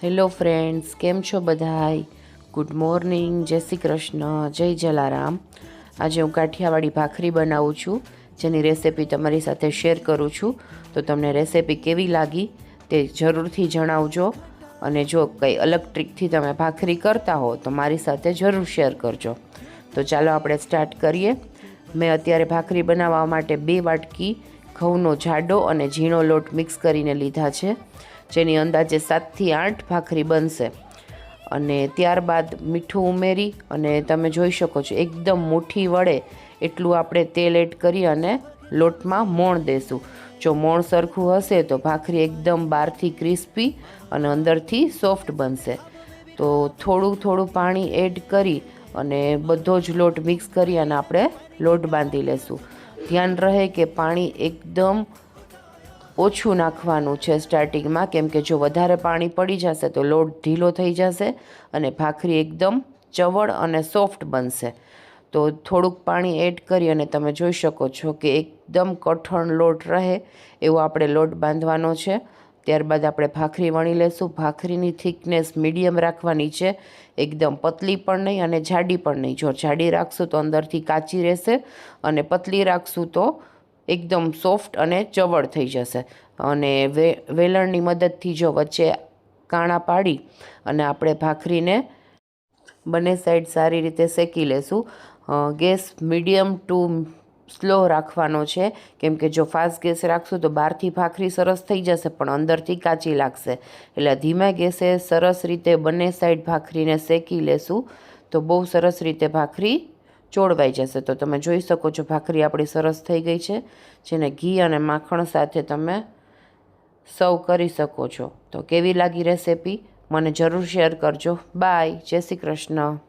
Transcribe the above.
Hello friends, કેમ છો બધાય? ગુડ મોર્નિંગ, જય શ્રી કૃષ્ણ, જય જલારામ. આજે હું કાઠિયાવાડી ભાખરી બનાવું છું, જેની રેસિપી તમારી સાથે શેર કરું છું. તો તમને રેસિપી કેવી લાગી તે જરૂરથી જણાવજો. અને જો કંઈ અલગ ટ્રીકથી તમે ભાખરી કરતા હો તો મારી સાથે જરૂર શેર કરજો. તો ચાલો આપણે સ્ટાર્ટ કરીએ. મેં અત્યારે ભાખરી બનાવવા માટે 2 વાટકી ઘઉંનો જાડો અને ઝીણો લોટ મિક્સ કરીને લીધા છે, જેની અંદાજે 7થી 8 ભાખરી બનશે. અને ત્યારબાદ મીઠું ઉમેરી અને તમે જોઈ શકો છો એકદમ મુઠ્ઠી વળે એટલું આપણે તેલ એડ કરી અને લોટમાં મોણ દેશું. જો મોણ સરખું હશે તો ભાખરી એકદમ બહારથી ક્રિસ્પી અને અંદરથી સોફ્ટ બનશે. તો થોડું થોડું પાણી એડ કરી અને બધો જ લોટ મિક્સ કરી અને આપણે લોટ બાંધી લેશું. ધ્યાન રહે કે પાણી એકદમ ઓછું નાખવાનું છે સ્ટાર્ટિંગમાં, કેમ કે જો વધારે પાણી પડી જશે તો લોટ ઢીલો થઈ જશે અને ભાખરી એકદમ ચવળ અને સોફ્ટ બનશે. તો થોડુંક પાણી એડ કરી અને તમે જોઈ શકો છો કે એકદમ કઠણ લોટ રહે એવો આપણે લોટ બાંધવાનો છે. ત્યારબાદ આપણે ભાખરી વણી લેશું. ભાખરીની થિકનેસ મીડિયમ રાખવાની છે, એકદમ પતલી પણ નહીં અને જાડી પણ નહીં. જો જાડી રાખશું તો અંદરથી કાચી રહેશે અને પતલી રાખશું તો એકદમ સોફ્ટ અને ચવળ થઈ જશે. અને વેલણની મદદથી જો વચ્ચે કાણા પાડી અને આપણે ભાખરીને બંને સાઈડ સારી રીતે શેકી લેશું. ગેસ મીડિયમ ટુ સ્લો રાખવાનો છે, કેમ કે જો ફાસ્ટ ગેસ રાખશું તો બહારથી ભાખરી સરસ થઈ જશે પણ અંદરથી કાચી લાગશે. એટલે ધીમા ગેસે સરસ રીતે બંને સાઈડ ભાખરીને શેકી લેશું તો બહુ સરસ રીતે ભાખરી ચોળવાઈ જશે. તો તમે જોઈ શકો છો ભાખરી આપણી સરસ થઈ ગઈ છે, જેને ઘી અને માખણ સાથે તમે સર્વ કરી શકો છો. તો કેવી લાગી રેસિપી મને જરૂર શેર કરજો. બાય, જય શ્રી કૃષ્ણ.